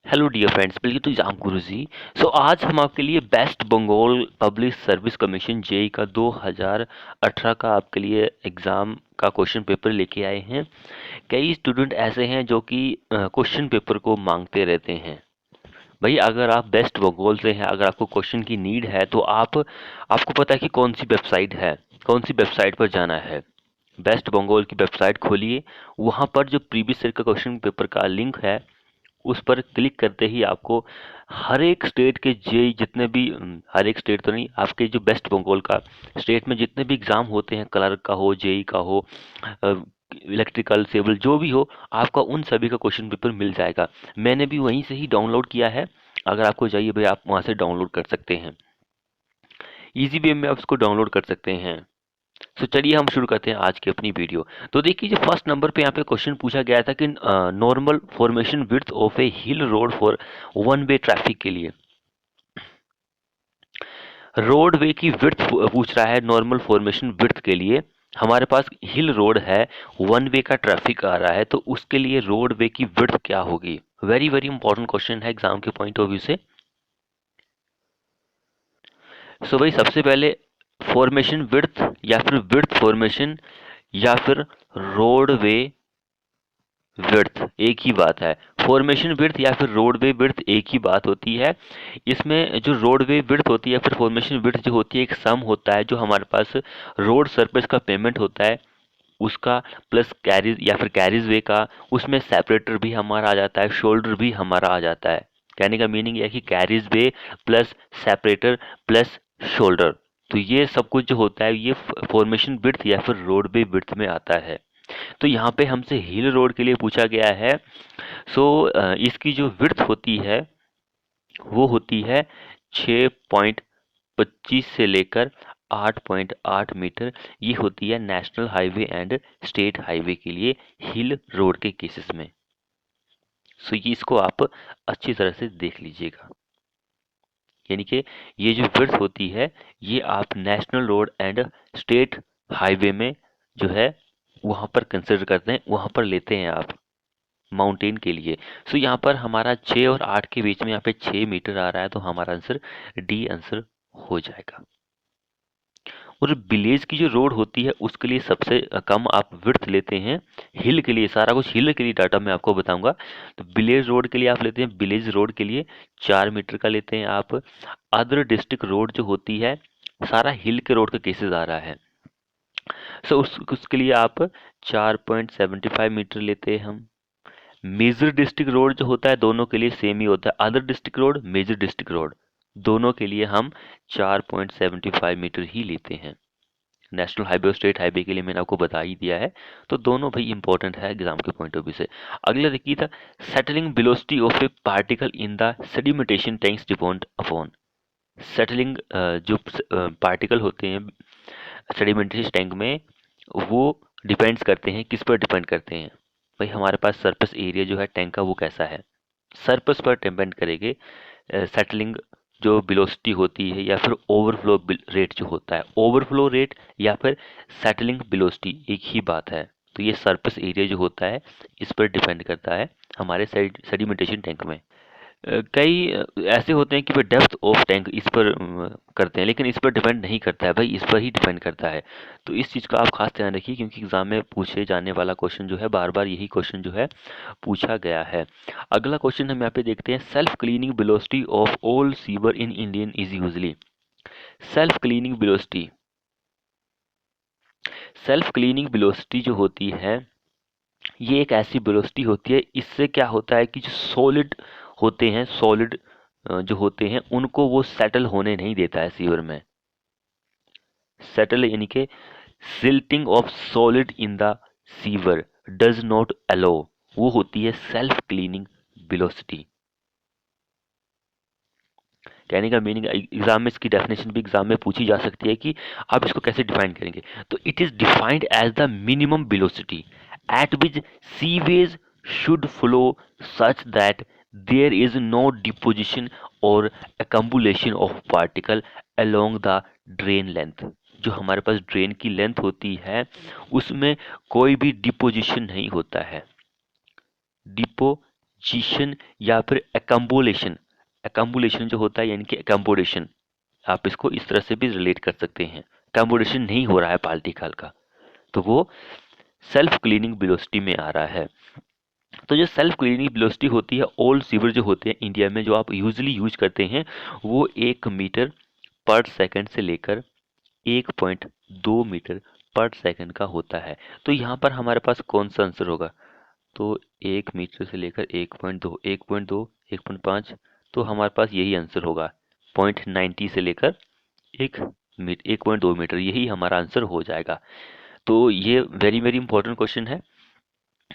Hello dear friends, welcome to exam Guruji. So आज हम आपके लिए best Bengal public service commission JE का 2018 का आपके लिए एग्ज़ाम का क्वेश्चन पेपर लेके आए हैं। कई स्टूडेंट ऐसे हैं जो कि क्वेश्चन पेपर को मांगते रहते हैं। भाई अगर आप बेस्ट बंगाल से हैं, अगर आपको क्वेश्चन की नीड है तो आपको पता है कि कौन सी वेबसाइट है, कौन सी वेबसाइट पर जाना है। बेस्ट बंगाल की वेबसाइट खोलिए, वहाँ पर जो प्रीवियस ईयर का क्वेश्चन पेपर का लिंक है उस पर क्लिक करते ही आपको हर एक स्टेट के जेई जितने भी हर एक स्टेट तो नहीं, आपके जो वेस्ट बंगाल का स्टेट में जितने भी एग्ज़ाम होते हैं, क्लर्क का हो, जेई का हो, इलेक्ट्रिकल सिविल जो भी हो, आपका उन सभी का क्वेश्चन पेपर मिल जाएगा। मैंने भी वहीं से ही डाउनलोड किया है। अगर आपको चाहिए भाई आप वहाँ से डाउनलोड कर सकते हैं, ईजी वे में आप उसको डाउनलोड कर सकते हैं। तो चलिए हम शुरू करते हैं आज की अपनी वीडियो। तो देखिए जो फर्स्ट नंबर पे यहाँ पे क्वेश्चन पूछा गया था कि normal formation width of A hill road for one way traffic के लिए। रोड वे की विड्थ पूछ रहा है नॉर्मल फॉर्मेशन विड्थ के लिए। हमारे पास हिल रोड है, वन वे का ट्रैफिक आ रहा है, तो उसके लिए रोड वे की विड्थ क्या होगी। वेरी वेरी इंपॉर्टेंट क्वेश्चन है एग्जाम के पॉइंट ऑफ व्यू से। सो भाई सबसे पहले फॉर्मेशन विड्थ या फिर विड्थ फॉर्मेशन या फिर रोडवे विड्थ एक ही बात है। फॉर्मेशन विड्थ या फिर रोडवे विड्थ एक ही बात होती है। इसमें जो रोडवे विड्थ होती है फिर फॉर्मेशन विड्थ जो होती है, एक सम होता है जो हमारे पास रोड सरफेस का पेमेंट होता है उसका, प्लस कैरिज या फिर कैरिज वे का, उसमें सेपरेटर भी हमारा आ जाता है, शोल्डर भी हमारा आ जाता है। कहने का मीनिंग यह है कि carriage way plus separator plus shoulder, तो ये सब कुछ जो होता है ये फॉर्मेशन विड्थ या फिर रोडवे विड्थ में आता है। तो यहाँ पे हमसे हिल रोड के लिए पूछा गया है। सो इसकी जो विड्थ होती है वो होती है 6.25 से लेकर 8.8 मीटर। ये होती है national highway and state highway के लिए हिल रोड के केसेस में। सो ये इसको आप अच्छी तरह से देख लीजिएगा, यानी कि ये जो विड्थ होती है ये आप national road and state highway में जो है वहाँ पर कंसिडर करते हैं, वहाँ पर लेते हैं आप माउंटेन के लिए। सो यहाँ पर हमारा 6 और 8 के बीच में यहाँ पे 6 मीटर आ रहा है, तो हमारा आंसर डी आंसर हो जाएगा। और विलेज की जो रोड होती है उसके लिए सबसे कम आप विड्थ लेते हैं। हिल के लिए सारा कुछ हिल के लिए डाटा मैं आपको बताऊंगा। तो विलेज रोड के लिए आप लेते हैं, विलेज रोड के लिए 4 मीटर का लेते हैं आप। अदर डिस्ट्रिक्ट रोड जो होती है सारा हिल के रोड का केसेस आ रहा है। सो उसके लिए आप 4.75 मीटर लेते हैं हम। मेजर डिस्ट्रिक्ट रोड जो होता है दोनों के लिए सेम ही होता है, other district road, major district road, दोनों के लिए हम 4.75 मीटर ही लेते हैं। नेशनल हाईवे और स्टेट हाईवे के लिए मैंने आपको बता ही दिया है। तो दोनों भाई इंपॉर्टेंट है एग्जाम के पॉइंट ऑफ व्यू से। अगला देखिए था settling velocity of A particle in the sedimentation tanks depend upon. Settling जो पार्टिकल होते हैं सेडिमेंटेशन टैंक में वो डिपेंड्स करते हैं, किस पर डिपेंड करते हैं। भाई हमारे पास सरफेस एरिया जो है टैंक का वो कैसा है, सरफेस पर डिपेंड करेंगे सेटलिंग जो वेलोसिटी होती है या फिर ओवरफ्लो रेट जो होता है। ओवरफ्लो रेट या फिर सेटलिंग वेलोसिटी एक ही बात है। तो ये सरफेस एरिया जो होता है इस पर डिपेंड करता है हमारे सेडिमेंटेशन टैंक में। कई ऐसे होते हैं कि वे डेप्थ ऑफ टैंक इस पर करते हैं, लेकिन इस पर डिपेंड नहीं करता है भाई, इस पर ही डिपेंड करता है। तो इस चीज़ का आप खास ध्यान रखिए क्योंकि एग्जाम में पूछे जाने वाला क्वेश्चन जो है बार बार यही क्वेश्चन जो है पूछा गया है। अगला क्वेश्चन हम यहाँ पे देखते हैं self cleaning velocity of all sewer in Indian is usually. Self cleaning velocity, self cleaning velocity जो होती है ये एक ऐसी वेलोसिटी होती है, इससे क्या होता है कि जो सॉलिड होते हैं, सॉलिड जो होते हैं उनको वो सेटल होने नहीं देता है सीवर में। सेटल यानी कि silting of solid in the sewer does not allow, वो होती है सेल्फ क्लीनिंग वेलोसिटी। कहने का मीनिंग एग्जाम में इसकी डेफिनेशन भी एग्जाम में पूछी जा सकती है कि आप इसको कैसे डिफाइन करेंगे। तो it is defined as the minimum velocity at which seaways should flow such that there is no deposition or accumulation of particle along the drain length। जो हमारे पास ड्रेन की लेंथ होती है उसमें कोई भी डिपोजिशन नहीं होता है। डिपो जिशन या फिर एकम्बोलेशन। एकम्बोलेशन जो होता है यानी कि एकम्बोडेशन, आप इसको इस तरह से भी रिलेट कर सकते हैं। एकम्बोडेशन नहीं हो रहा है बाल्टी खाल का, तो वो सेल्फ क्लीनिंग वेलोसिटी में आ रहा है। तो जो सेल्फ क्लीनिंग वेलोसिटी होती है, ओल्ड सीवर जो होते हैं इंडिया में जो आप यूजली यूज करते हैं, वो 1 मीटर पर सेकंड से लेकर 1.2 मीटर पर सेकंड का होता है। तो यहाँ पर हमारे पास कौन सा आंसर होगा? तो 1 मीटर से लेकर 1.2, 1.2, 1.5, तो हमारे पास यही आंसर होगा। 0.90 से लेकर 1.2 मीटर, यही हमारा आंसर हो जाएगा। तो ये वेरी वेरी इंपॉर्टेंट क्वेश्चन है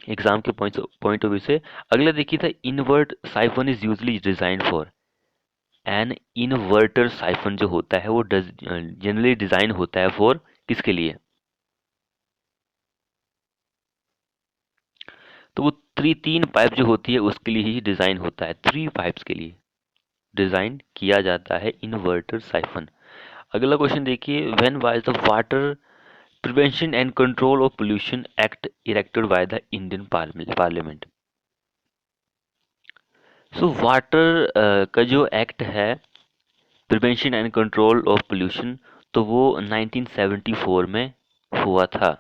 एग्जाम के पॉइंट ऑफ व्यू से। अगला देखिए था, invert siphon is usually design for. An inverter siphon जो होता है वो जनरली डिजाइन होता है फॉर किसके लिए? तो वो तीन पाइप जो होती है उसके लिए ही डिजाइन होता है, 3 पाइप्स के लिए डिजाइन किया जाता है इन्वर्टर साइफन। अगला क्वेश्चन देखिए, when was the water prevention and control of pollution act erected by the Indian parliament? So water का जो एक्ट है, prevention and control of pollution, तो वो 1974 में हुआ था।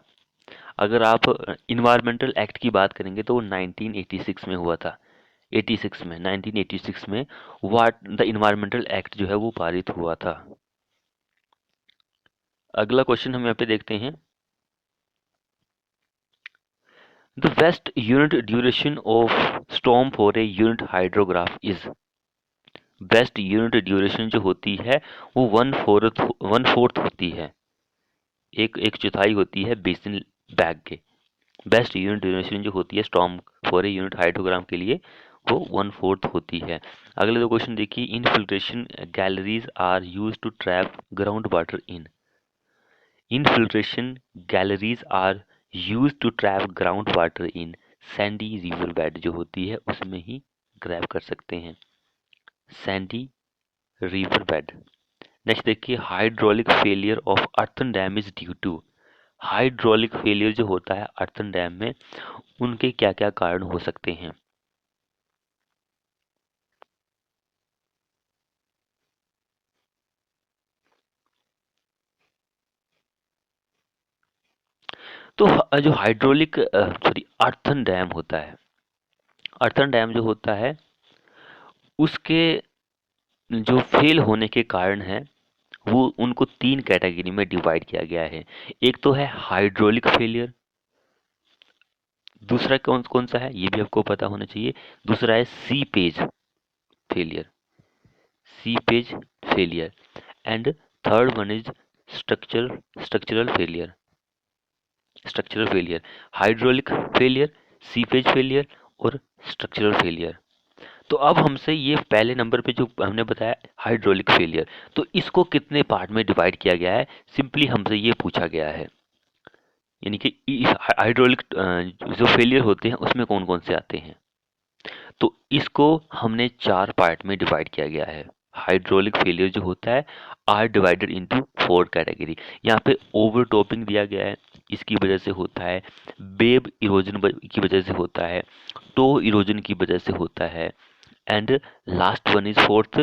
अगर आप इन्वायरमेंटल एक्ट की बात करेंगे तो वो 1986 में हुआ था। 86 में, 1986 में वाट द इन्वायरमेंटल एक्ट जो है वो पारित हुआ था। अगला क्वेश्चन हम यहाँ पे देखते हैं, the best unit duration of storm for a unit hydrograph is. Best unit duration जो होती है वो 1/4 होती है, एक एक चौथाई होती है बेसिन बैग के। बेस्ट यूनिट ड्यूरेशन जो होती है स्टॉर्म फॉर ए यूनिट हाइड्रोग्राम के लिए, वो 1/4 होती है। अगले दो क्वेश्चन देखिए, infiltration galleries are use to trap ground water in. Infiltration galleries are use to trap ground water in sandy river bed जो होती है उसमें ही ग्रैब कर सकते हैं, सैंडी रिवर बेड। नेक्स्ट देखिए, hydraulic failure of earthen dam is due to. Hydraulic failure जो होता है अर्थन डैम में, उनके क्या क्या कारण हो सकते हैं? तो जो हाइड्रोलिक सॉरी अर्थन डैम होता है, अर्थन डैम जो होता है उसके जो फेल होने के कारण है, वो उनको 3 कैटेगरी में डिवाइड किया गया है। एक तो है हाइड्रोलिक फेलियर, दूसरा कौन कौन सा है ये भी आपको पता होना चाहिए। दूसरा है seepage failure, seepage failure, and third one is structural failure, structural failure. Hydraulic failure, seepage failure और स्ट्रक्चरल फेलियर। तो अब हमसे ये पहले नंबर पे जो हमने बताया हाइड्रोलिक फेलियर, तो इसको कितने पार्ट में डिवाइड किया गया है, सिंपली हमसे ये पूछा गया है। यानी कि हाइड्रोलिक जो फेलियर होते हैं उसमें कौन कौन से आते हैं, तो इसको हमने 4 पार्ट में डिवाइड किया गया है। हाइड्रोलिक फेलियर जो होता है आर डिवाइडेड इनटू 4 कैटेगरी। यहाँ पे ओवर टॉपिंग दिया गया है, इसकी वजह से होता है। वेब इरोजन की वजह से होता है। टो इरोजन की वजह से होता है। And last one is fourth,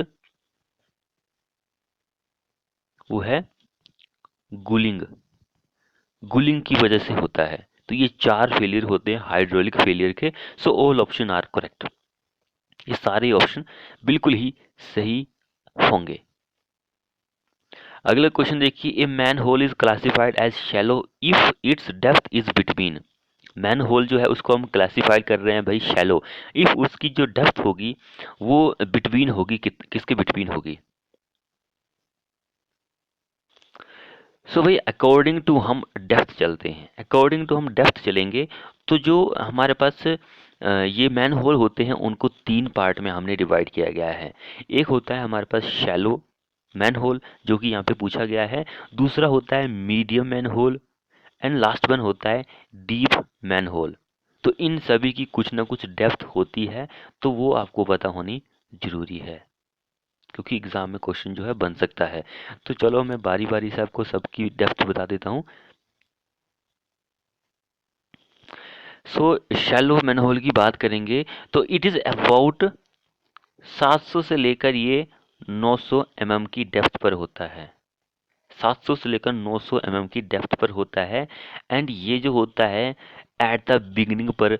वो है गुलिंग, गुलिंग की वजह से होता है। तो ये 4 फेलियर होते हैं हाइड्रोलिक फेलियर के। So all option are correct, ये सारे ऑप्शन बिल्कुल ही सही होंगे। अगला क्वेश्चन देखिए, a man hole is classified as shallow if its depth is between. Man hole जो है उसको हम क्लासिफाई कर रहे हैं भाई शैलो, इफ उसकी जो डेप्थ होगी वो बिटवीन होगी, किसके बिटवीन होगी? सो भाई अकॉर्डिंग टू हम डेप्थ चलते हैं, अकॉर्डिंग टू हम डेप्थ चलेंगे, तो जो हमारे पास ये मैन होल होते हैं उनको 3 पार्ट में हमने डिवाइड किया गया है। एक होता है हमारे पास शैलो मैन होल जो कि यहाँ पे पूछा गया है। दूसरा होता है medium man hole, and last one होता है डीप मैन होल। तो इन सभी की कुछ ना कुछ डेप्थ होती है, तो वो आपको पता होनी जरूरी है, क्योंकि एग्जाम में क्वेश्चन जो है बन सकता है। तो चलो मैं बारी बारी से आपको सबकी डेप्थ बता देता हूँ। सो शैलो मैनहोल की बात करेंगे तो इट इज़ अबाउट 700 से लेकर ये 900 mm की डेप्थ पर होता है। 700 से लेकर 900 mm की डेप्थ पर होता है। एंड ये जो होता है एट द बिगिनिंग पर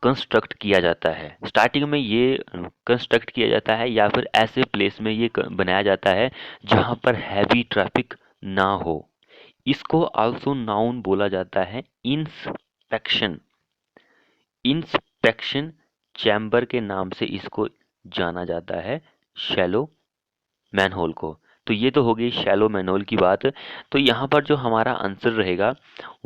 कंस्ट्रक्ट किया जाता है। स्टार्टिंग में ये कंस्ट्रक्ट किया जाता है या फिर ऐसे प्लेस में ये बनाया जाता है जहाँ पर हैवी ट्रैफिक ना हो। इसको आल्सो नाउन बोला जाता है इंस्पेक्शन। इंस्पेक्शन चैम्बर के नाम से इसको जाना जाता है, शैलो मैनहोल को। तो ये तो हो गई शैलो मैनहोल की बात। तो यहाँ पर जो हमारा आंसर रहेगा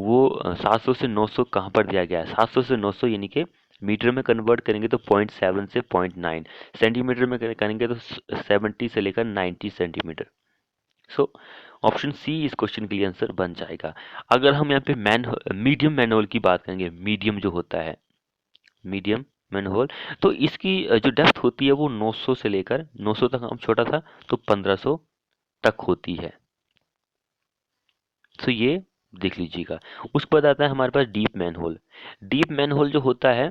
वो 700 से 900 कहाँ पर दिया गया है? 700 से 900 यानी कि मीटर में कन्वर्ट करेंगे तो 0.7 से 0.9, सेंटीमीटर में करेंगे तो 70 से लेकर 90 सेंटीमीटर। सो ऑप्शन सी इस क्वेश्चन के लिए आंसर बन जाएगा। अगर हम यहाँ पे मीडियम मैनहोल की बात करेंगे, मीडियम जो होता है, मीडियम मैनहोल, तो इसकी जो डेप्थ होती है वो 900 से लेकर 900 तक, हम छोटा था तो 1500 तक होती है। तो ये देख लीजिएगा। उसके बाद आता है हमारे पास डीप मैनहोल। डीप मैनहोल जो होता है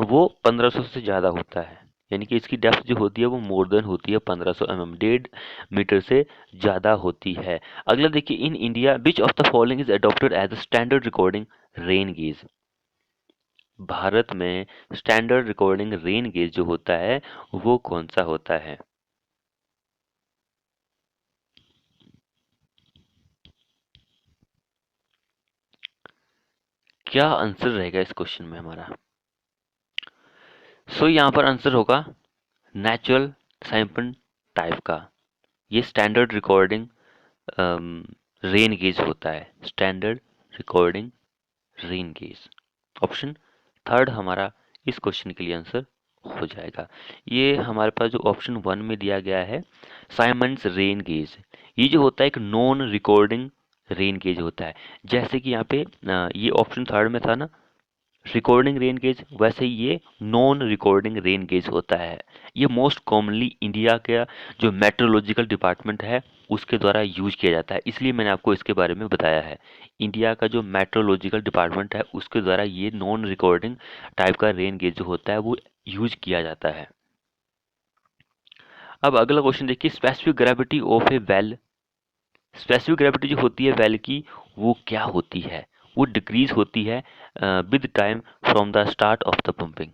वो 1500 से ज़्यादा होता है, यानी कि इसकी डेप्थ जो होती है वो मोर देन होती है 1500 mm, 1.5 मीटर से ज़्यादा होती है। अगला देखिए, in India which of the following is adopted as a standard recording rain gauge. Bharat में स्टैंडर्ड रिकॉर्डिंग रेन गेज जो होता है वो कौन सा होता है? क्या आंसर रहेगा इस क्वेश्चन में हमारा? सो यहाँ पर आंसर होगा नेचुरल सैंपल टाइप का। ये स्टैंडर्ड रिकॉर्डिंग रेन गेज होता है, standard recording rain gauge. Option third हमारा इस क्वेश्चन के लिए आंसर हो जाएगा। ये हमारे पास जो ऑप्शन वन में दिया गया है साइमंड्स रेन गेज, ये जो होता है एक नॉन रिकॉर्डिंग रेन गेज होता है। जैसे कि यहाँ पे ये ऑप्शन थर्ड में था ना रिकॉर्डिंग रेन गेज, वैसे ही ये नॉन रिकॉर्डिंग रेन गेज होता है। ये मोस्ट कॉमनली इंडिया का जो मेट्रोलॉजिकल डिपार्टमेंट है उसके द्वारा यूज किया जाता है, इसलिए मैंने आपको इसके बारे में बताया है। इंडिया का जो मेट्रोलॉजिकल डिपार्टमेंट है उसके द्वारा ये नॉन रिकॉर्डिंग टाइप का रेन गेज जो होता है वो यूज किया जाता है। अब अगला क्वेश्चन देखिए, specific gravity of A well. Specific gravity जो होती है वेल की वो क्या होती है? वो डिक्रीज होती है with time from the start of the pumping.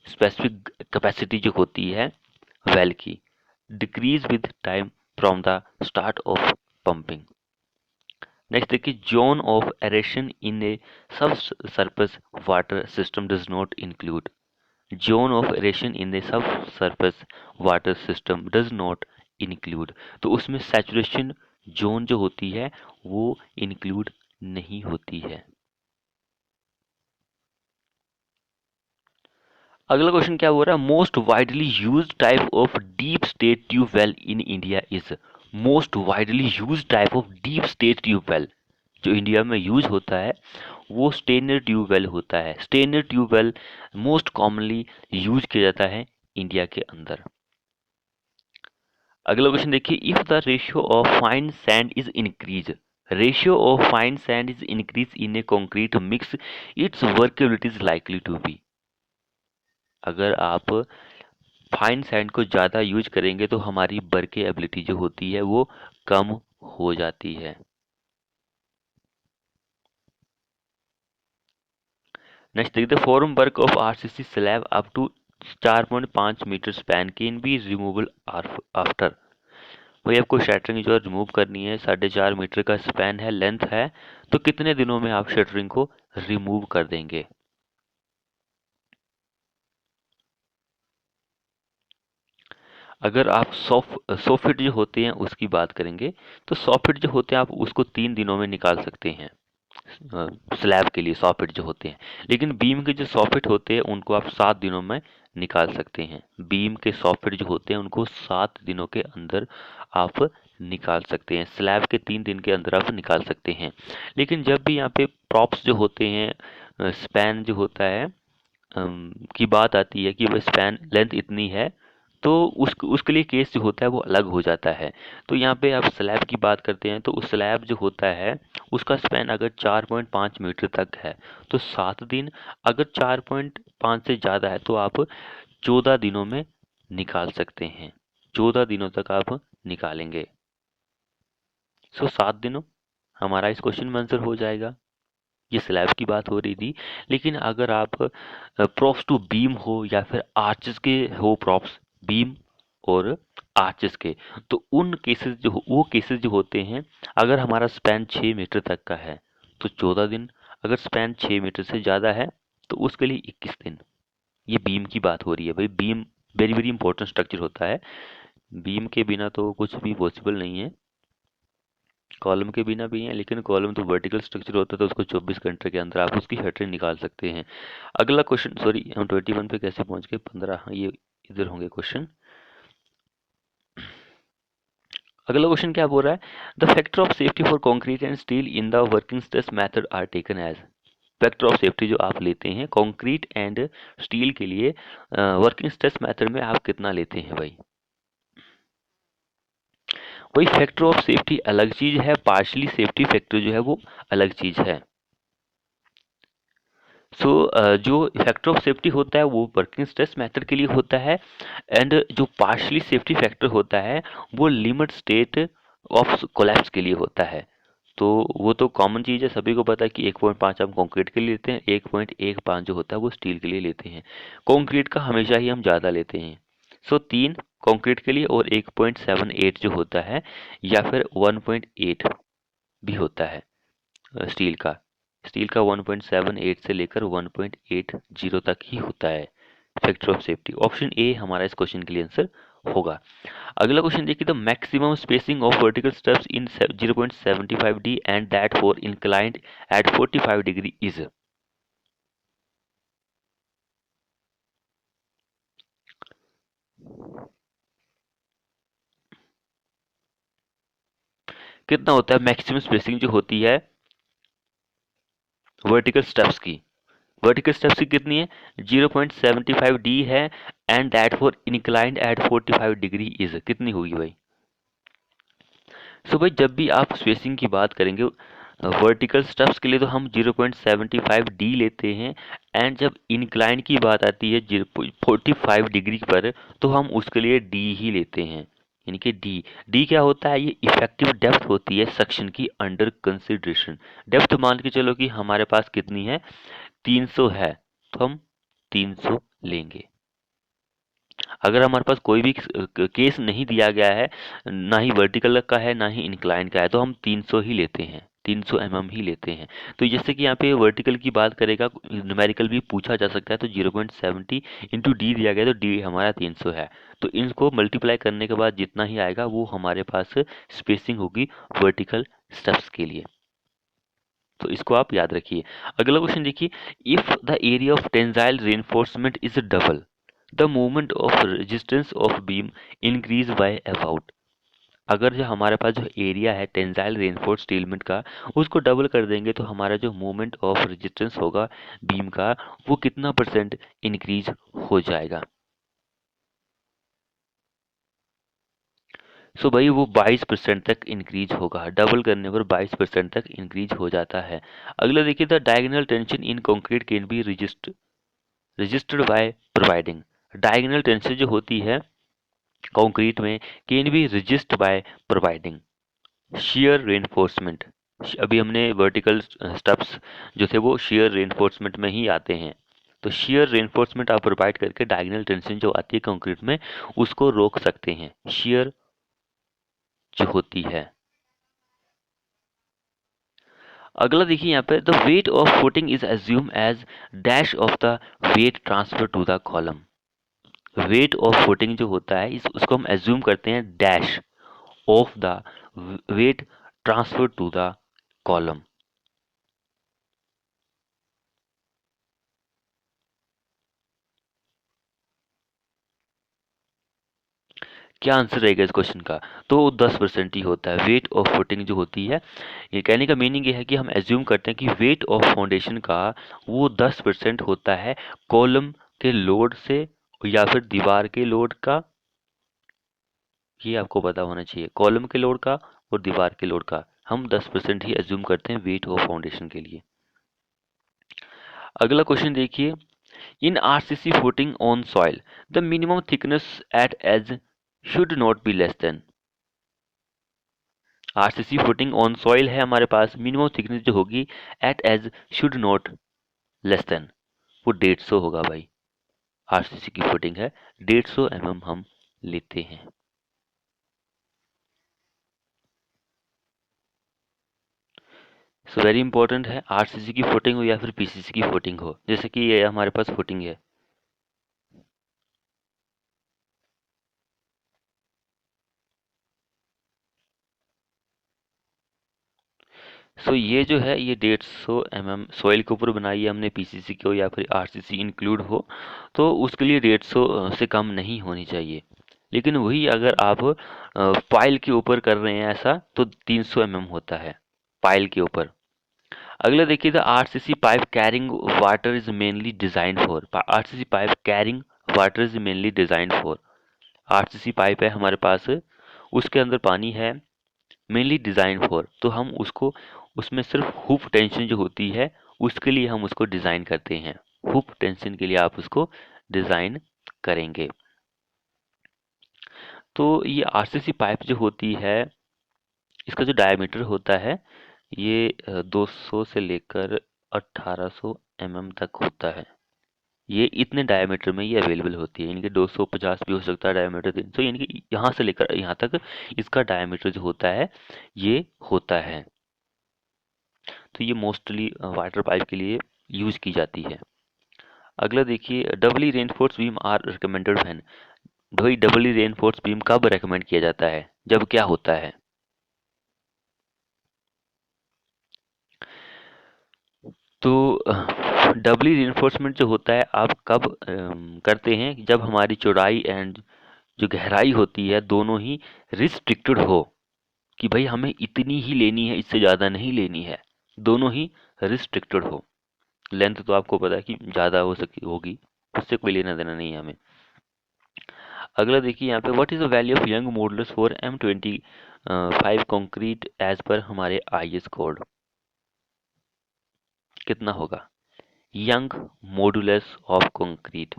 Specific capacity जो होती है वेल की decrease with time from the start of pumping. Next देखिए, zone of aeration in a sub surface water system does not include. Zone of aeration in a sub surface water system does not include, तो उसमें saturation zone जो होती है वो include नहीं होती है। अगला क्वेश्चन क्या हो रहा है, most widely used type of deep state tubewell in India is. Most widely used type of deep state tubewell जो इंडिया में यूज होता है वो स्टेनर ट्यूबवेल होता है। Strainer tubewell most commonly use किया जाता है इंडिया के अंदर। अगला क्वेश्चन देखिए, if the ratio of fine sand is increase, ratio of fine sand is increase in a concrete mix, its workability is likely to be. अगर आप fine sand को ज़्यादा यूज करेंगे तो हमारी वर्केबिलिटी जो होती है वो कम हो जाती है। नेक्स्ट देखते हैं, form work of RCC slab up to 4.5 metre span can be removal after. वही आपको शटरिंग जो है रिमूव करनी है, 4.5 मीटर का स्पैन है, लेंथ है, तो कितने दिनों में आप शटरिंग को रिमूव कर देंगे? अगर आप 100 फीट जो होते हैं उसकी बात करेंगे तो 100 फीट जो होते हैं आप उसको 3 दिनों में निकाल सकते हैं, स्लैब के लिए 100 फीट जो होते हैं। लेकिन बीम के जो 100 फीट होते हैं उनको आप 7 दिनों में निकाल सकते हैं। बीम के 100 फीट जो होते हैं उनको 7 दिनों के अंदर आप निकाल सकते हैं, स्लैब के 3 दिन के अंदर आप निकाल सकते हैं। लेकिन जब भी यहाँ पे प्रॉप्स जो होते हैं, स्पैन जो होता है की बात आती है कि वह स्पैन लेंथ इतनी है तो उसके लिए केस जो होता है वो अलग हो जाता है। तो यहाँ पे आप स्लैब की बात करते हैं तो उस स्लैब जो होता है उसका स्पैन अगर 4.5 मीटर तक है तो 7 दिन, अगर 4.5 से ज़्यादा है तो आप 14 दिनों में निकाल सकते हैं। 14 दिनों तक आप निकालेंगे। 7 दिनों हमारा इस क्वेश्चन में आंसर हो जाएगा। ये स्लैब की बात हो रही थी। लेकिन अगर आप प्रॉप्स टू बीम हो या फिर आर्चेस के हो, प्रॉप्स बीम और आर्चेस के, तो उन केसेस वो केसेस जो होते हैं, अगर हमारा स्पैन 6 मीटर तक का है तो 14 दिन, अगर स्पैन 6 मीटर से ज़्यादा है तो उसके लिए 21 दिन। ये बीम की बात हो रही है भाई। Beam very very important structure होता है। बीम के बिना तो कुछ भी पॉसिबल नहीं है, कॉलम के बिना भी है, लेकिन कॉलम तो वर्टिकल स्ट्रक्चर होता है तो उसको 24 घंटे के अंदर आप उसकी शटरिंग निकाल सकते हैं। अगला क्वेश्चन, सॉरी हम 21 पे कैसे पहुंच गए, 15, हाँ ये इधर होंगे क्वेश्चन। अगला क्वेश्चन क्या बोल रहा है, the factor of safety for concrete and steel in the working stress method are taken as. Factor of safety जो आप लेते हैं कंक्रीट एंड स्टील के लिए वर्किंग स्ट्रेस मेथड में आप कितना लेते हैं भाई। वही फैक्टर ऑफ सेफ्टी अलग चीज है, पार्शली सेफ्टी फैक्टर जो है वो अलग चीज है। जो फैक्टर ऑफ सेफ्टी होता है वो वर्किंग स्ट्रेस मेथड के लिए होता है, एंड जो पार्शली सेफ्टी फैक्टर होता है वो लिमिट स्टेट ऑफ कोलैप्स के लिए होता है। तो वो तो कॉमन चीज़ है, सभी को पता है कि 1.5 हम कंक्रीट के लिए लेते हैं, 1.15 जो होता है वो स्टील के लिए लेते हैं। कंक्रीट का हमेशा ही हम ज़्यादा लेते हैं। 3 कंक्रीट के लिए और 1.78 जो होता है, या फिर 1.8 भी होता है स्टील का। स्टील का 1.78 से लेकर 1.80 तक ही होता है factor of safety. Option A हमारा इस क्वेश्चन के लिए आंसर होगा। अगला क्वेश्चन देखिए, the maximum spacing of vertical stubs in 0.75 D and that for inclined at 45 degree is. कितना होता है मैक्सिमम स्पेसिंग जो होती है वर्टिकल स्टब्स की। वर्टिकल स्टेप्स की कितनी है, 0.75 डी है, and that for inclined at 45 degree is, कितनी होगी भाई। भाई जब भी आप स्पेसिंग की बात करेंगे वर्टिकल स्टेप्स के लिए तो हम 0.75 डी लेते हैं, एंड जब इंक्लाइन की बात आती है 45 डिग्री पर तो हम उसके लिए डी ही लेते हैं। यानी कि डी, डी क्या होता है, ये इफेक्टिव डेप्थ होती है सेक्शन की अंडर कंसिडरेशन। डेप्थ मान के चलो कि हमारे पास कितनी है, 300 है, तो हम 300 लेंगे। अगर हमारे पास कोई भी केस नहीं दिया गया है, ना ही वर्टिकल का है ना ही इंक्लाइन का है, तो हम 300 ही लेते हैं, 300 mm ही लेते हैं। तो जैसे कि यहाँ पे वर्टिकल की बात करेगा, न्यूमेरिकल भी पूछा जा सकता है, तो 0.70 इंटू डी दिया गया तो डी हमारा 300 है। तो इनको मल्टीप्लाई करने के बाद जितना ही आएगा वो हमारे पास स्पेसिंग होगी वर्टिकल स्टेप्स के लिए। तो इसको आप याद रखिए। अगला क्वेश्चन देखिए, if the area of tensile reinforcement is double the moment of resistance of beam increase by about. अगर जो हमारे पास जो एरिया है टेंसाइल रेनफोर्स स्टीलमेंट का उसको डबल कर देंगे तो हमारा जो मोमेंट ऑफ रेजिस्टेंस होगा बीम का वो कितना परसेंट इंक्रीज हो जाएगा। भाई वो 22% तक इंक्रीज होगा, डबल करने पर 22% तक इंक्रीज हो जाता है। अगला देखिए, the diagonal tension in concrete can be registered by providing. Diagonal tension जो होती है कंक्रीट में can be registered by providing shear reinforcement. अभी हमने वर्टिकल स्टब्स जो थे वो shear रेनफोर्समेंट में ही आते हैं। तो shear रेनफोर्समेंट आप प्रोवाइड करके डायगोनल टेंशन जो आती है कंक्रीट में उसको रोक सकते हैं। shear जो होती है। अगला देखिए यहाँ पे, the weight of footing is assume as dash of the weight transfer to the column. Weight of footing जो होता है उसको हम एज्यूम करते हैं dash of the weight transfer to the column. क्या आंसर रहेगा इस क्वेश्चन का, तो 10% ही होता है वेट ऑफ फुटिंग जो होती है। ये कहने का मीनिंग ये है कि हम एज्यूम करते हैं कि वेट ऑफ फाउंडेशन का वो 10% होता है कॉलम के लोड से या फिर दीवार के लोड का ये आपको पता होना चाहिए। कॉलम के लोड का और दीवार के लोड का हम 10% ही एज्यूम करते हैं वेट ऑफ फाउंडेशन के लिए। अगला क्वेश्चन देखिए, in RCC footing on soil the minimum thickness at edge should not be less than. RCC footing on soil है हमारे पास, मिनिमम थिकनेस जो होगी at edge should not less than, वो 150 होगा भाई। आरसीसी की फुटिंग है, 150 mm हम लेते हैं। सो वेरी इंपॉर्टेंट है, आरसीसी की फुटिंग हो या फिर पीसीसी की फुटिंग हो, जैसे कि ये हमारे पास फुटिंग है। सो ये जो है ये 150 mm सॉइल के ऊपर बनाई है हमने, पीसीसी की हो या फिर आरसीसी इंक्लूड हो, तो उसके लिए 150 से कम नहीं होनी चाहिए। लेकिन वही अगर आप पाइल के ऊपर कर रहे हैं ऐसा, तो 300 mm होता है पाइल के ऊपर। अगला देखिए, the RCC pipe carrying water is mainly design for. RCC pipe carrying water is mainly design for. RCC pipe है हमारे पास, उसके अंदर पानी है, मेनली डिजाइन फॉर, तो हम उसको उसमें सिर्फ हुप टेंशन जो होती है उसके लिए हम उसको डिजाइन करते हैं। हुप टेंशन के लिए आप उसको डिजाइन करेंगे। तो ये आरसीसी पाइप जो होती है, इसका जो डायमीटर होता है ये 200 से लेकर 1800 mm तक होता है। ये इतने डायमीटर में ये अवेलेबल होती है, यानी कि 250 भी हो सकता है डायमीटर 300, यानी कि यहाँ से लेकर यहाँ तक इसका डायमीटर जो होता है ये होता है। तो ये मोस्टली वाटर पाइप के लिए यूज की जाती है। अगला देखिए, doubly reinforce beam are recommended when. भाई डबली रेनफोर्स बीम कब रेकमेंड किया जाता है, जब क्या होता है? तो डबली रेनफोर्समेंट जो होता है आप कब करते हैं, जब हमारी चौड़ाई एंड जो गहराई होती है दोनों ही रिस्ट्रिक्टेड हो, कि भाई हमें इतनी ही लेनी है, इससे ज़्यादा नहीं लेनी है, दोनों ही रिस्ट्रिक्टेड हो। लेंथ तो आपको पता है कि ज़्यादा हो सकती होगी, उससे कोई लेना देना नहीं है हमें। अगला देखिए यहाँ पे, what is the value of Young modulus for M25 concrete as पर हमारे IS कोड, कितना होगा? Young modulus of concrete,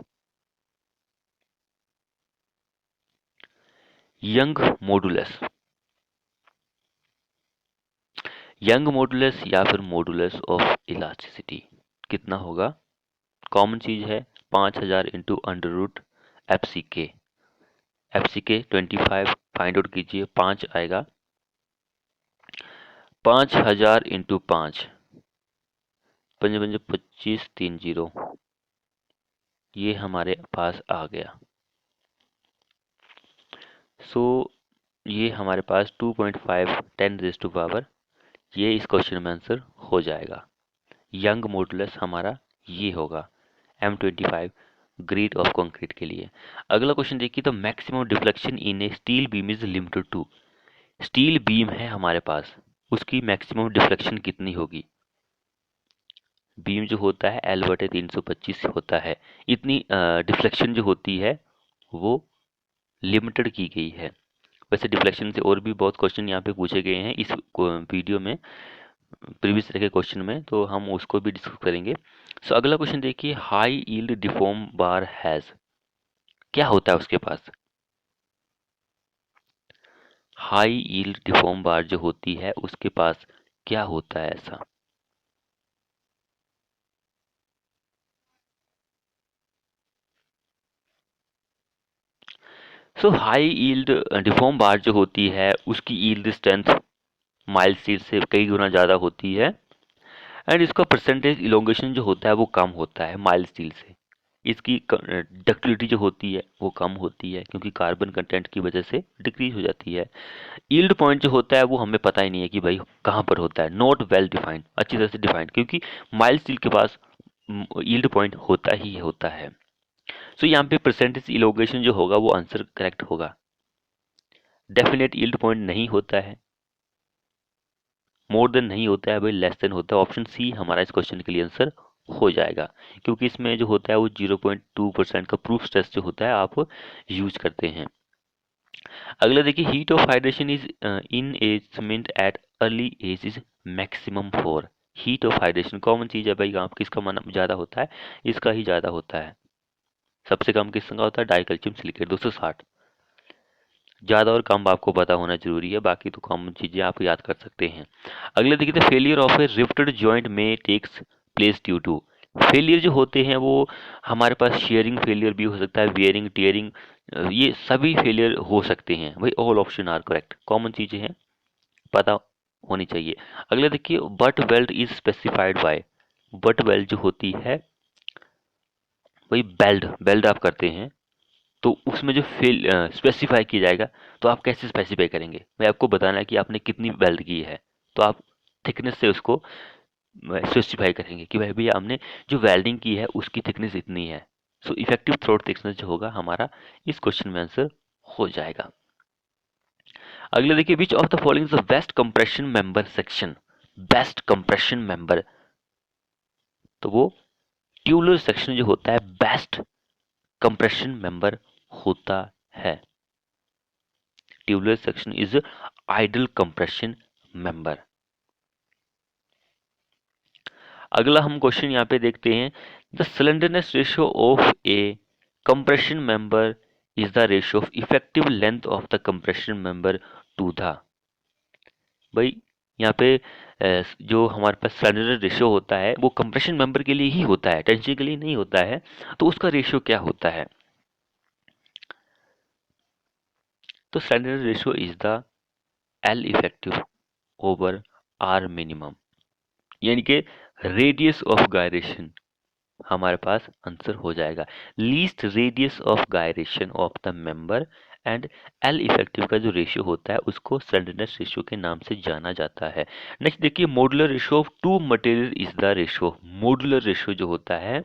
Young modulus, Young modulus या फिर मॉडुलस ऑफ इलास्टिसिटी कितना होगा? कॉमन चीज है, 5000 into under root FCK। FCK 25 find out कीजिए, 5 आएगा, 5000 इंटू 5, 2530, ये हमारे पास आ गया। सो ये हमारे पास 2.5 10 रेज़ टू पावर, ये इस क्वेश्चन में आंसर हो जाएगा। यंग मॉडुलस हमारा ये होगा M25 ग्रेड ऑफ कंक्रीट के लिए। अगला क्वेश्चन देखिए, तो maximum deflection in a steel beam is limited to. Steel beam है हमारे पास, उसकी मैक्सिमम डिफ्लेक्शन कितनी होगी? बीम जो होता है L/325 होता है, इतनी डिफ्लेक्शन जो होती है वो लिमिटेड की गई है। वैसे डिफ्लेक्शन से और भी बहुत क्वेश्चन यहाँ पे पूछे गए हैं इस वीडियो में, प्रीवियस तरह के क्वेश्चन में, तो हम उसको भी डिस्कस करेंगे। सो अगला क्वेश्चन देखिए, high yield deform bar has, क्या होता है उसके पास? हाई यील्ड डिफॉर्म बार जो होती है उसके पास क्या होता है ऐसा? सो हाई यील्ड डिफॉर्म बार जो होती है उसकी यील्ड स्ट्रेंथ माइल्ड स्टील से कई गुना ज़्यादा होती है, एंड इसका परसेंटेज इलोंगेशन जो होता है वो कम होता है माइल्ड स्टील से। इसकी डक्टिलिटी जो होती है वो कम होती है, क्योंकि कार्बन कंटेंट की वजह से डिक्रीज हो जाती है। यील्ड पॉइंट जो होता है वो हमें पता ही नहीं है कि भाई कहाँ पर होता है, नॉट वेल डिफाइंड, अच्छी तरह से डिफाइंड, क्योंकि माइल्ड स्टील के पास यील्ड पॉइंट होता ही होता है। सो यहाँ पे परसेंटेज इलोगेशन जो होगा वो आंसर करेक्ट होगा। डेफिनेट यील्ड पॉइंट नहीं होता है, मोर देन नहीं होता है भाई, लेस देन होता है। ऑप्शन सी हमारा इस क्वेश्चन के लिए आंसर हो जाएगा, क्योंकि इसमें जो होता है वो 0.2% का प्रूफ स्ट्रेस जो होता है आप यूज करते हैं। अगला देखिए, heat of hydration is in a cement at early age is maximum for. Heat of hydration common चीज है भाई, आप किसका मान ज़्यादा होता है, इसका ही ज़्यादा होता है। सबसे कम किसका होता है, डाइकैल्शियम सिलिकेट 260। ज़्यादा और कम आपको पता होना जरूरी है, बाकी तो कॉमन चीज़ें आप याद कर सकते हैं। अगले देखिए, the failure of a riveted joint में takes place due to. Failure जो होते हैं वो हमारे पास शेयरिंग फेलियर भी हो सकता है, वियरिंग, टीयरिंग, ये सभी फेलियर हो सकते हैं भाई। All option are correct, common चीज़ें हैं, पता होनी चाहिए। अगले देखिए, butt weld is specified by. Butt weld जो होती है भाई, बेल्ट बेल्ट आप करते हैं तो उसमें जो फेल स्पेसिफाई किया जाएगा, तो आप कैसे स्पेसिफाई करेंगे भाई, आपको बताना है कि आपने कितनी वेल्ड की है, तो आप थिकनेस से उसको स्पेसिफाई करेंगे कि भाई भैया हमने जो वेल्डिंग की है उसकी थिकनेस इतनी है। सो इफेक्टिव थ्रोट थिकनेस जो होगा हमारा, इस क्वेश्चन में आंसर हो जाएगा। अगले देखिए, विच of the following is the best compression member section. Best compression member, तो वो ट्यूबुलर सेक्शन जो होता है बेस्ट कंप्रेशन मेंबर होता है। Tubular section is ideal compression member. अगला हम क्वेश्चन यहाँ पे देखते हैं, the slenderness ratio of a compression member is the ratio of effective length of the compression member to the. भाई यहाँ पे जो हमारे पास स्लेंडरनेस रेशियो होता है वो कंप्रेशन मेंबर के लिए ही होता है, टेंशन के लिए नहीं होता है। तो उसका रेशियो क्या होता है, तो slenderness ratio is the L effective over r minimum, यानी कि रेडियस ऑफ गायरेशन हमारे पास आंसर हो जाएगा। Least radius of gyration of the member and L effective का जो रेशियो होता है उसको स्लेंडरनेस रेशियो के नाम से जाना जाता है। नेक्स्ट देखिए, modular ratio of two material is the ratio. Modular ratio जो होता है,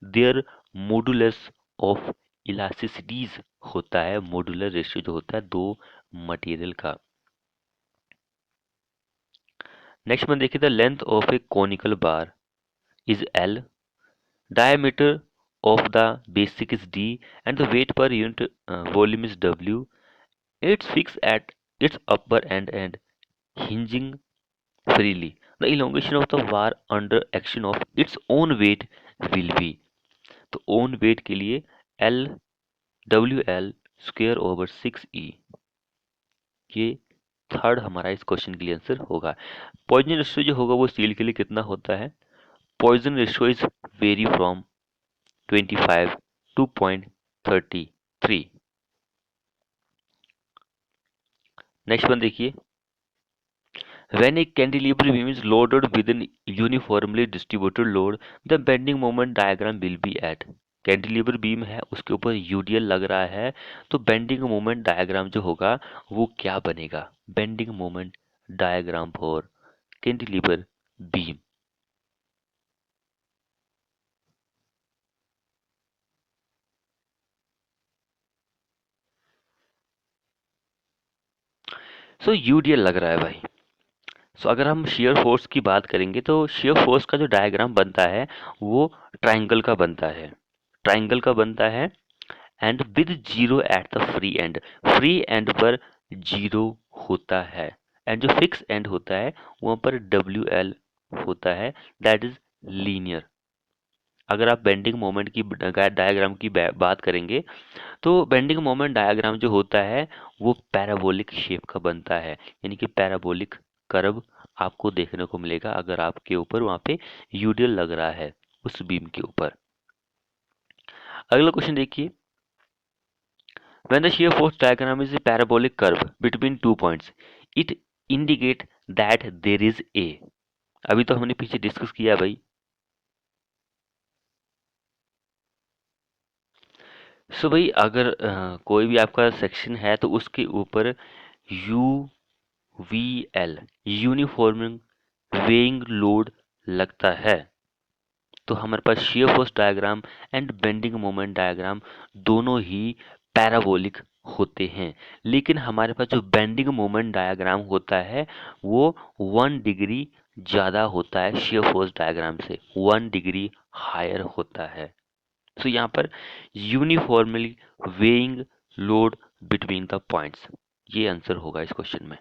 देयर मॉडुलस ऑफ इलास्टिसिटीज होता है। मॉड्यूलर रेशियो जो होता है दो मटेरियल का। नेक्स्ट में देखिए, the length of A conical bar is L, diameter of the basic is d, and the weight per unit volume is w. It's fixed at its upper end and hinging freely. The elongation of the bar under action of its own weight will be, तो own weight के लिए L WL square over 6e। ये third हमारा इस question के लिए answer होगा। Poisson ratio जो होगा वो स्टील के लिए कितना होता है, Poisson ratio is very from 25 to 0.33। Next one देखिए, when a cantilever beam is loaded with an uniformly distributed load, the bending moment diagram will be at। Cantilever beam है, उसके ऊपर यूडीएल लग रहा है, तो बेंडिंग मोमेंट डायग्राम जो होगा वो क्या बनेगा, bending moment diagram for cantilever beam. So UDL लग रहा है भाई। सो अगर हम शेयर फोर्स की बात करेंगे तो शेयर फोर्स का जो डायग्राम बनता है वो ट्राइंगल का बनता है, ट्राइंगल का बनता है, and with zero at the free and. Free and पर जीरो होता है, एंड जो फिक्स एंड होता है वहाँ पर डब्ल्यू एल होता है, दैट इज लीनियर। अगर आप बेंडिंग मोमेंट की डायग्राम की बात करेंगे तो बेंडिंग मोमेंट डायग्राम जो होता है वो पैराबोलिक शेप का बनता है, यानी कि पैराबोलिक कर्व आपको देखने को मिलेगा अगर आपके ऊपर वहाँ पे यूडियल लग रहा है उस बीम के ऊपर। अगला क्वेश्चन देखिए, when the shear force diagram is a parabolic curve between 2 points, it indicate that there is a। अभी तो हमने पीछे डिस्कस किया भाई। सो भाई अगर कोई भी आपका सेक्शन है तो उसके ऊपर U V L uniform varying load लगता है, तो हमारे पास shear force diagram and bending moment diagram दोनों ही पैराबोलिक होते हैं। लेकिन हमारे पास जो बेंडिंग मोमेंट डायग्राम होता है वो 1 डिग्री ज़्यादा होता है शेयर फोर्स डायग्राम से, 1 डिग्री हायर होता है। तो यहाँ पर uniformly varying load between the points, ये आंसर होगा इस क्वेश्चन में।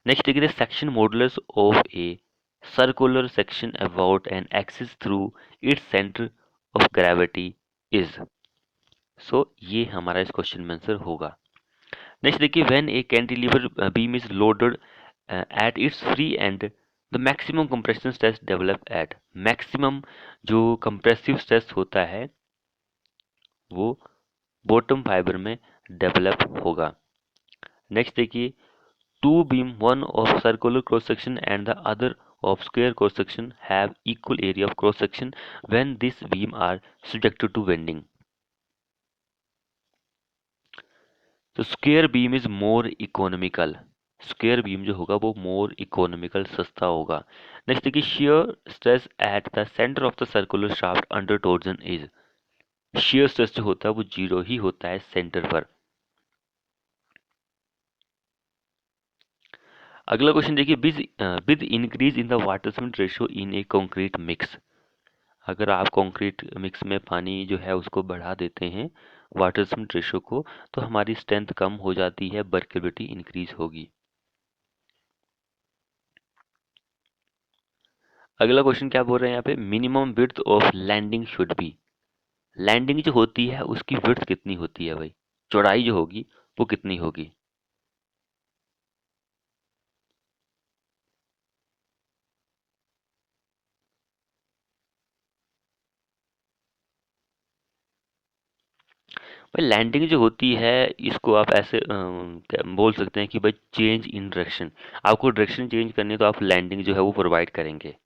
नेक्स्ट देखिए, section modulus of a circular section about an axis through its centre of gravity is. So ये हमारा इस क्वेश्चन में आंसर होगा। नेक्स्ट देखिए, when a cantilever beam is loaded at its free end the maximum compression stress develop at. Maximum जो compressive stress होता है वो बॉटम फाइबर में डेवलप होगा। नेक्स्ट देखिए, two beam, one of circular cross section and the other of square cross section, have equal area of cross section when these beam are subjected to bending. तो square beam is more economical. Square beam जो होगा वो मोर economical, सस्ता होगा। Next देखिए, shear stress at the centre of the circular shaft under torsion is. shear stress जो होता है वो 0 ही होता है सेंटर पर। अगला क्वेश्चन देखिए, with increase in the water cement ratio in A concrete mix. अगर आप कंक्रीट मिक्स में पानी जो है उसको बढ़ा देते हैं, वाटर सीमेंट रेशियो को, तो हमारी स्ट्रेंथ कम हो जाती है, वर्केबिलिटी इंक्रीज होगी। अगला क्वेश्चन क्या बोल रहे हैं यहाँ पे, minimum width of landing should be. Landing जो होती है उसकी विड्थ कितनी होती है भाई, चौड़ाई जो होगी वो कितनी होगी। भाई लैंडिंग जो होती है इसको आप ऐसे बोल सकते हैं कि भाई चेंज इन डायरेक्शन। आपको डायरेक्शन चेंज करनी है तो आप लैंडिंग जो है वो प्रोवाइड करेंगे।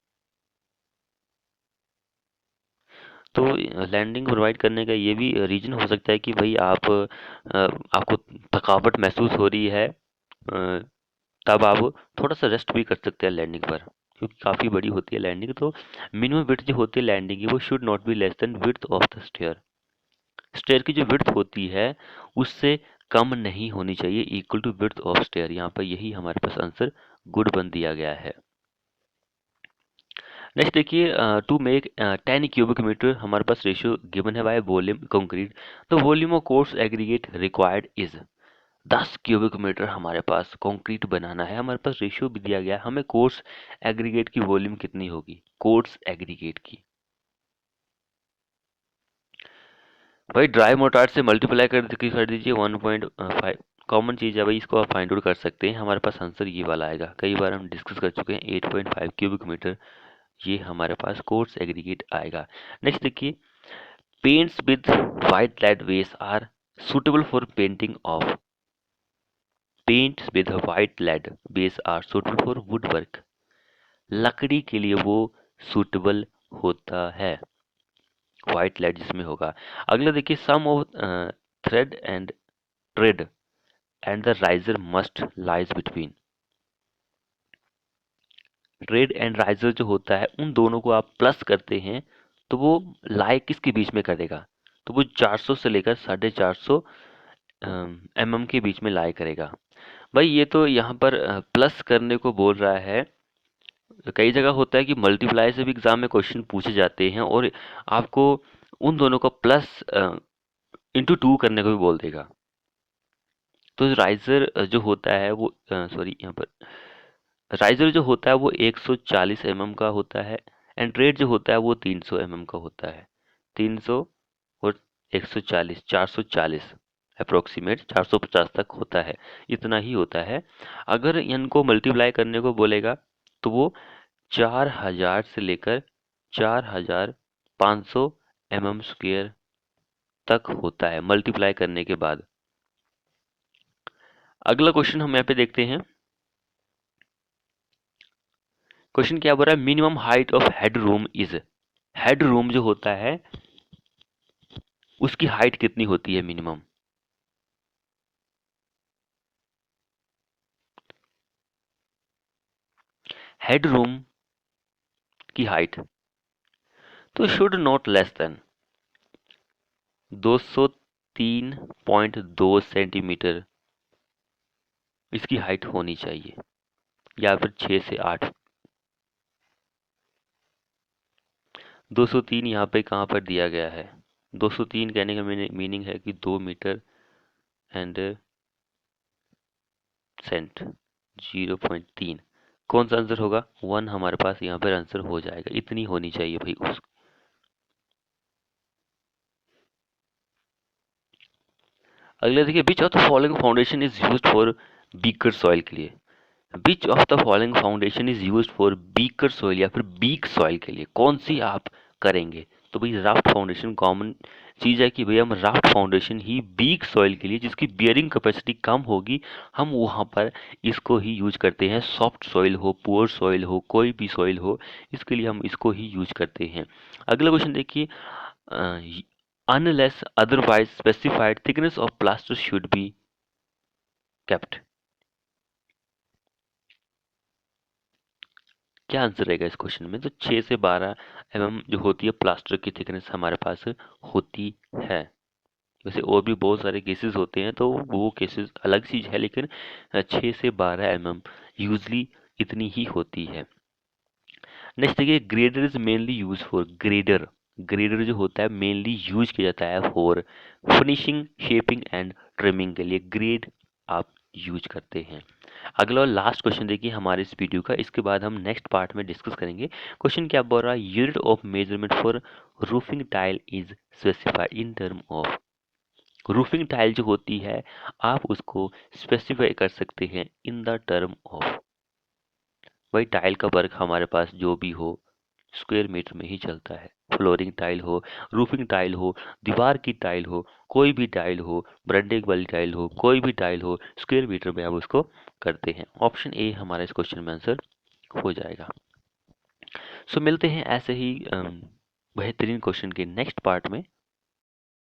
तो लैंडिंग प्रोवाइड करने का ये भी रीज़न हो सकता है कि भाई आपको थकावट महसूस हो रही है, तब आप थोड़ा सा रेस्ट भी कर सकते हैं लैंडिंग पर, क्योंकि काफ़ी बड़ी होती है लैंडिंग। तो मिनिमम विड्थ जो होती है लैंडिंग की वो should not be less than width of the stair. Stair की जो विड्थ होती है उससे कम नहीं होनी चाहिए, equal to width of stair. यहाँ पर यही हमारे पास आंसर गुड बन दिया गया है। नेक्स्ट देखिए, टू मेक 10 क्यूबिक मीटर हमारे पास रेशियो गिवन है by volume concrete. The volume of coarse aggregate required is. 10 cubic metre हमारे पास कंक्रीट बनाना है, हमारे पास रेशियो भी दिया गया है, हमें कोर्स एग्रीगेट की वॉल्यूम कितनी होगी, कोर्स एग्रीगेट की। भाई ड्राई मोटार से मल्टीप्लाई कर दीजिए 1.5। कॉमन चीज़ है भाई, इसको आप फाइंड आउट कर सकते हैं, हमारे पास आंसर ये वाला आएगा। कई बार हम डिस्कस कर चुके हैं, 8.5 क्यूबिक मीटर ये हमारे पास कोर्स एग्रीगेट आएगा। नेक्स्ट देखिए, paints with white lead base are suitable for painting of. Paints with white lead base are suitable for wood work. लकड़ी के लिए वो सुटेबल होता है, वाइट लेड जिसमें होगा। अगला देखिए, sum of thread and tread and the riser must lies between. Tread and riser जो होता है उन दोनों को आप प्लस करते हैं तो वो लाई किसके बीच में करेगा, तो वो 400 से लेकर 450 mm के बीच में लाई करेगा। भाई ये तो यहाँ पर प्लस करने को बोल रहा है। कई जगह होता है कि मल्टीप्लाई से भी एग्जाम में क्वेश्चन पूछे जाते हैं और आपको उन दोनों को प्लस इंटू 2 करने को भी बोल देगा। तो राइजर जो होता है वो सॉरी, यहाँ पर राइजर जो होता है वो 140 mm का होता है, एंड ट्रेड जो होता है वो 300 mm का होता है। 300 और 140, 440 अप्रोक्सीमेट 450 तक होता है, इतना ही होता है। अगर इनको मल्टीप्लाई करने को बोलेगा तो वो 4000 से लेकर 4500 mm स्क्वेयर तक होता है मल्टीप्लाई करने के बाद। अगला क्वेश्चन हम यहाँ पे देखते हैं। क्वेश्चन क्या बोल रहा है, minimum height of head room is. Head room जो होता है उसकी हाइट कितनी होती है मिनिमम। हेड रूम की हाइट तो should not less then 203.2 centimetre इसकी हाइट होनी चाहिए, या फिर 6 से 8। 203 यहाँ पे कहाँ पर दिया गया है, 203 कहने का मीनिंग है कि 2 मीटर एंड सेंट 0.3। कौन सा आंसर होगा? 1 हमारे पास यहाँ पर आंसर हो जाएगा। इतनी होनी चाहिए भाई उस। अगला देखिए, विच of the following foundation is used for beaker soil के लिए? विच of the following foundation is used for beaker soil या फिर बीक सॉइल के लिए? कौन सी आप करेंगे? तो भाई राफ्ट फाउंडेशन कॉमन चीज है कि भाई हम राफ्ट फाउंडेशन ही बीक सॉइल के लिए, जिसकी बियरिंग कैपेसिटी कम होगी, हम वहां पर इसको ही यूज करते हैं। सॉफ्ट सॉइल हो, पुअर सॉइल हो, कोई भी सॉइल हो, इसके लिए हम इसको ही यूज करते हैं। अगला क्वेश्चन देखिए, unless otherwise specified thickness of plaster should be kept. क्या आंसर रहेगा इस क्वेश्चन में? तो 6 से 12 mm जो होती है प्लास्टर की थिकनेस हमारे पास होती है। वैसे और भी बहुत सारे केसेस होते हैं, तो वो केसेस अलग चीज है, लेकिन 6 से 12 mm यूजली इतनी ही होती है। नेक्स्ट देखिए, grader is mainly use for, grader, grader जो होता है मेनली यूज किया जाता है for finishing, shaping and trimming के लिए ग्रेड आप यूज करते हैं। अगला और लास्ट क्वेश्चन देखिए हमारे इस वीडियो का, इसके बाद हम नेक्स्ट पार्ट में डिस्कस करेंगे। क्वेश्चन क्या बोल रहा है? Unit of measurement for roofing tile is specified in term of. Roofing tile जो होती है आप उसको स्पेसिफाई कर सकते हैं इन द टर्म ऑफ। भाई टाइल का वर्क हमारे पास जो भी हो स्क्वायर मीटर में ही चलता है। फ्लोरिंग टाइल हो, रूफिंग टाइल हो, दीवार की टाइल हो, कोई भी टाइल हो, बरंडे वाली टाइल हो, कोई भी टाइल हो, स्क्वायर मीटर में हम उसको करते हैं। ऑप्शन ए हमारा इस क्वेश्चन में आंसर हो जाएगा। सो मिलते हैं ऐसे ही बेहतरीन क्वेश्चन के नेक्स्ट पार्ट में।